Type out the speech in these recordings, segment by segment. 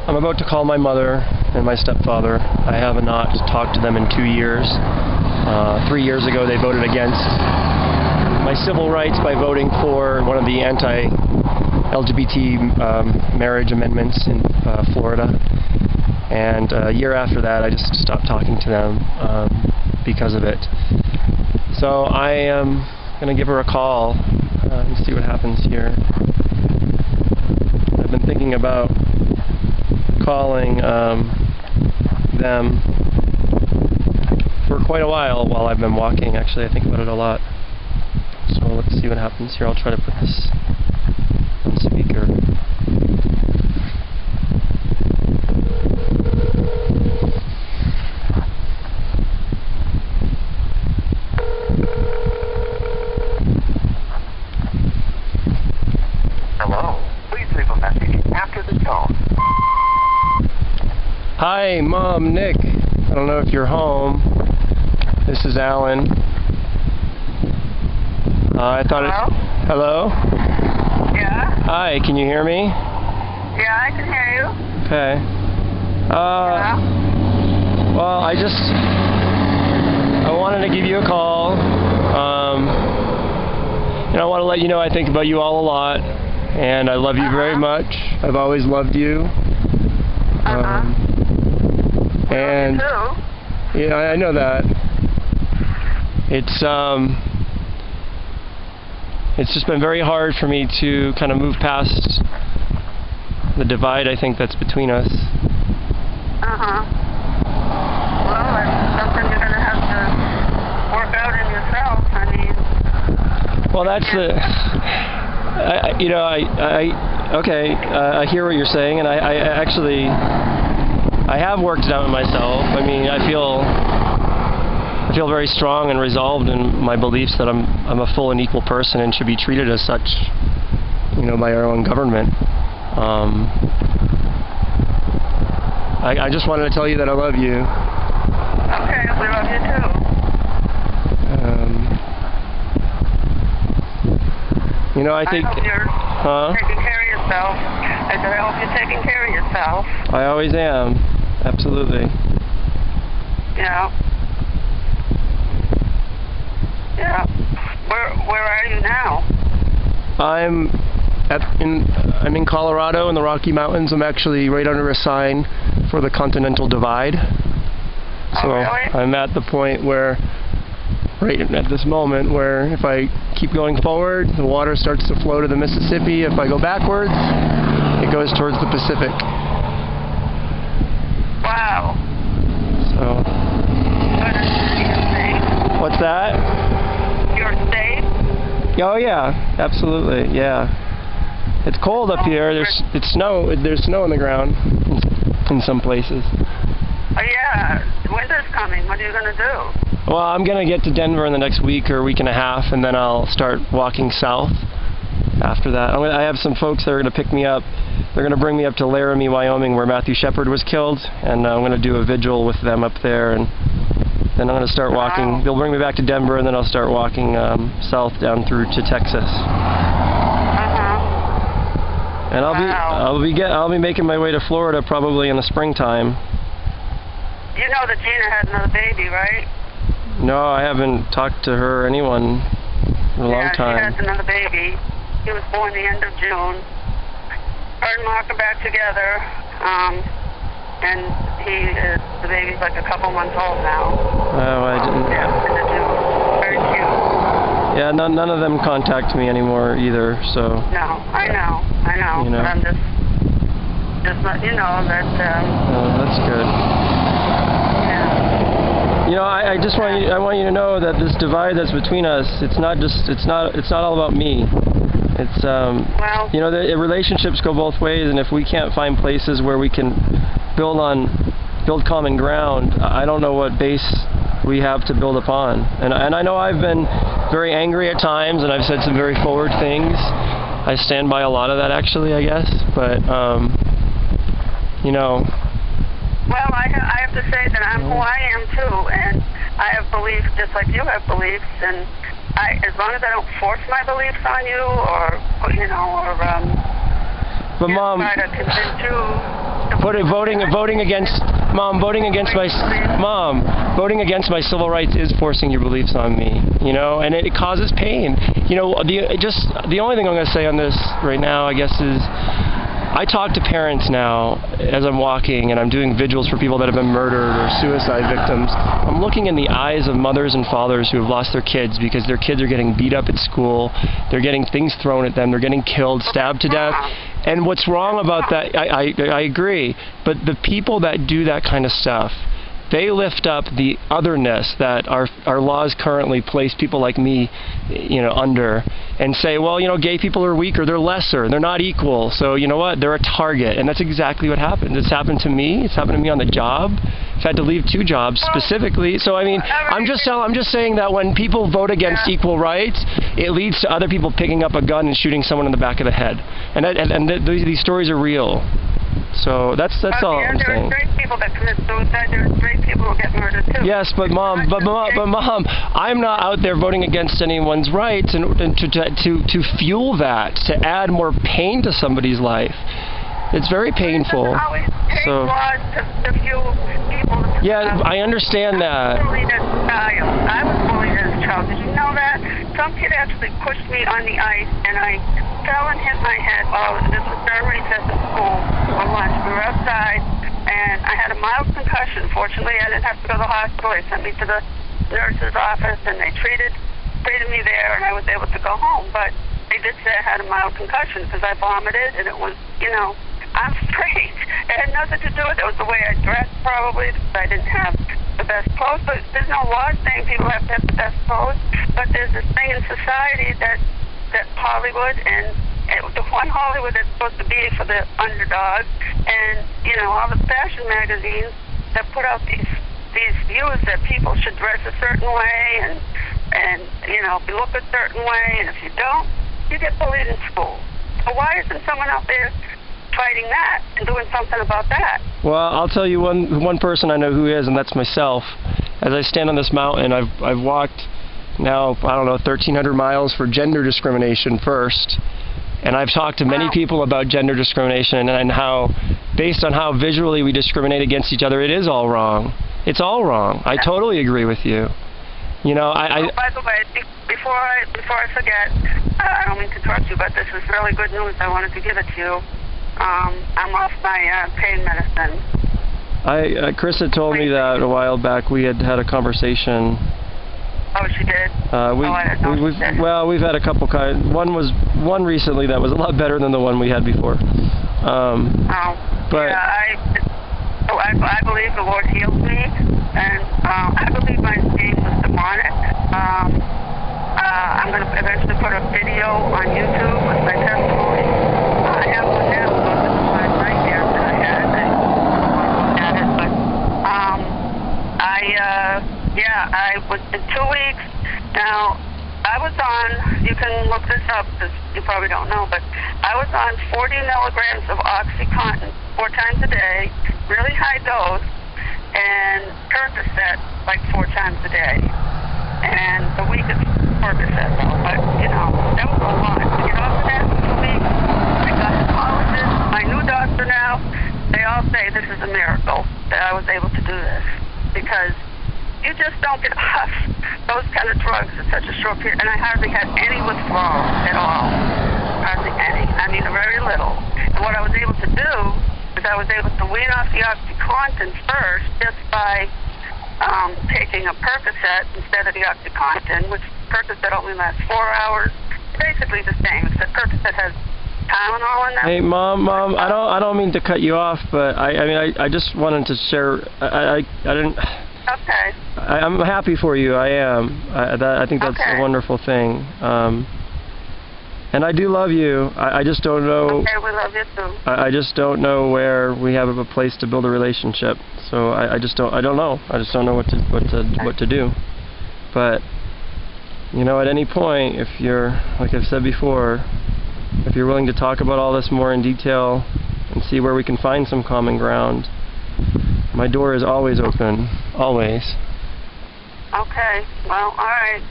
I'm about to call my mother and my stepfather. I have not talked to them in 2 years. 3 years ago they voted against my civil rights by voting for one of the anti-LGBT marriage amendments in Florida. And a year after that I just stopped talking to them because of it. So I am going to give her a call and see what happens here. I've been thinking about calling them for quite a while I've been walking. Actually, I think about it a lot. So let's see what happens here. I'll try to put this on speaker. Hi, Mom, Nick. I don't know if you're home. This is Alan. I thought Hello? Hello? Yeah? Hi, can you hear me? Yeah, I can hear you. Okay. Yeah? Well, I wanted to give you a call. I want to let you know I think about you all a lot, and I love you very much. I've always loved you. And yeah, I know that. It's just been very hard for me to kind of move past the divide I think that's between us. Well, it's something you're going to have to work out in yourself. I mean. Well, that's okay. I hear what you're saying, and I have worked it out in myself. I mean, I feel very strong and resolved in my beliefs that I'm a full and equal person and should be treated as such, by our own government. I just wanted to tell you that I love you. Okay, we love you too. I think. I hope you're taking care of yourself. I said, I hope you're taking care of yourself. I always am. Absolutely. Yeah. Yeah. Where are you now? I'm in Colorado in the Rocky Mountains. I'm actually right under a sign for the Continental Divide. So really? I'm at the point where, right at this moment, where if I keep going forward, the water starts to flow to the Mississippi. If I go backwards, it goes towards the Pacific. Wow. So. What's that? You're safe? Oh yeah, absolutely, yeah. It's cold up here. There's snow in the ground in some places. Oh yeah, winter's coming. What are you gonna do? Well, I'm gonna get to Denver in the next week or week and a half, and then I'll start walking south. After that, I have some folks that are gonna pick me up. They're gonna bring me up to Laramie, Wyoming, where Matthew Shepard was killed, and I'm gonna do a vigil with them up there, and then I'm gonna start walking. Wow. They'll bring me back to Denver, and then I'll start walking south down through to Texas. And I'll be making my way to Florida probably in the springtime. You know that Gina had another baby, right? No, I haven't talked to her or anyone in a long time. Yeah, she has another baby. He was born the end of June. Her and Mark are back together, and the baby's like a couple months old now. Oh, I didn't. Yeah, end of June. Very cute. Yeah, none of them contact me anymore either, so. No, I know. But I'm just letting you know that. Oh, that's good. Yeah. I want you to know that this divide that's between us, it's not all about me. It's the relationships go both ways, and if we can't find places where we can build common ground, I don't know what base we have to build upon. And I know I've been very angry at times, and I've said some very forward things. I stand by a lot of that, actually, I guess. But Well, I have to say that I'm who I am too, and I have beliefs just like you have beliefs, and as long as I don't force my beliefs on you, or But Mom, try to convince you to voting against my civil rights is forcing your beliefs on me, you know, and it causes pain. You know, the only thing I'm going to say on this right now, I guess, is I talk to parents now as I'm walking and I'm doing vigils for people that have been murdered or suicide victims. I'm looking in the eyes of mothers and fathers who have lost their kids because their kids are getting beat up at school, they're getting things thrown at them, they're getting killed, stabbed to death. And what's wrong about that, I agree, but the people that do that kind of stuff, they lift up the otherness that our laws currently place people like me, you know, under, and say, well, you know, gay people are weaker, they're lesser, they're not equal, so you know what, they're a target. And that's exactly what happened. It's happened to me. It's happened to me on the job. I've had to leave 2 jobs specifically. So I mean, I'm just saying that when people vote against equal rights, it leads to other people picking up a gun and shooting someone in the back of the head. And these stories are real. So that's all I'm saying. There are straight people that commit suicide. There are straight people who get murdered too. Yes, but mom, I'm not out there voting against anyone's rights and to fuel that, to add more pain to somebody's life. It's very painful. So laws to fuel people. Yeah, I understand that. I was bullied as a child. Did you know that? Some kid actually pushed me on the ice, and I fell and hit my head. This was during recess at school on lunch. We were outside, and I had a mild concussion. Fortunately, I didn't have to go to the hospital. They sent me to the nurse's office, and they treated me there, and I was able to go home. But they did say I had a mild concussion because I vomited, and it was, you know, I'm straight. It had nothing to do with it. It was the way I dressed, probably, because I didn't have the best clothes. But there's no law saying people have to have the best clothes. But there's this thing in society that Hollywood and the one Hollywood that's supposed to be for the underdog, and you know, all the fashion magazines that put out these views that people should dress a certain way and you know, look a certain way, and if you don't, you get bullied in school. So why isn't someone out there fighting that and doing something about that? Well, I'll tell you one person I know who is, and that's myself. As I stand on this mountain, I've walked now, I don't know, 1,300 miles for gender discrimination first. And I've talked to many people about gender discrimination and how, based on how visually we discriminate against each other, it is all wrong. It's all wrong. I totally agree with you. You know, by the way, before I forget, I don't mean to interrupt you, but this is really good news. I wanted to give it to you. I'm off my pain medicine. Chris had told me that a while back. We had a conversation. Oh, she did? We've had a couple one recently that was a lot better than the one we had before. But I believe the Lord healed me, and I believe my pain was demonic. I'm going to eventually put a video on YouTube with my testimony. I have one now, so this is my nightmare that I had. I looked at it, but I was in 2 weeks. Now, I was on, you can look this up because you probably don't know, but I was on 40 milligrams of Oxycontin 4 times a day, really high dose, and Percocet like 4 times a day. And the weakest Percocet though, but you know, that was a lot. To get off of that in 2 weeks, I got the colleges, my new doctor now, they all say this is a miracle that I was able to do this, because you just don't get off those kind of drugs in such a short period. And I hardly had any withdrawal at all. Hardly any. I mean, very little. And what I was able to do is I was able to wean off the Oxycontin first just by taking a Percocet instead of the Oxycontin, which Percocet only lasts 4 hours. Basically the same, except Percocet has Tylenol in them. Hey, Mom, I don't mean to cut you off, but I just wanted to share. I didn't. Okay. I'm happy for you. I am. I think that's a wonderful thing. And I do love you. I just don't know. Okay, we love you too. I just don't know where we have a place to build a relationship. So I just don't. I don't know. I just don't know what to do. But you know, at any point, if you're, like I've said before, if you're willing to talk about all this more in detail and see where we can find some common ground, my door is always open. Always. Okay. Well, all right.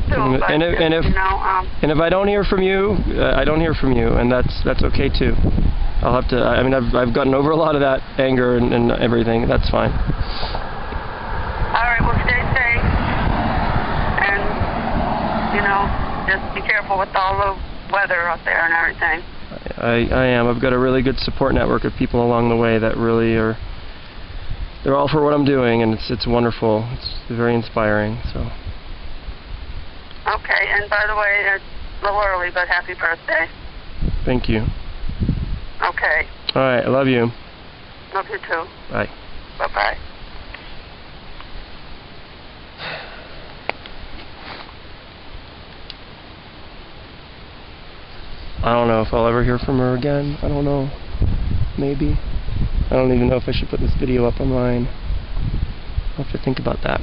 Too, and if I don't hear from you, I don't hear from you, and that's okay too. I'll have to. I mean, I've gotten over a lot of that anger and everything. That's fine. All right. Well, stay safe, and just be careful with all the weather out there and everything. I am. I've got a really good support network of people along the way that really are. They're all for what I'm doing, and it's wonderful. It's very inspiring. So. Okay. And by the way, it's a little early, but happy birthday. Thank you. Okay. All right. I love you. Love you too. Bye. Bye-bye. I don't know if I'll ever hear from her again. I don't know. Maybe. I don't even know if I should put this video up online. I'll have to think about that.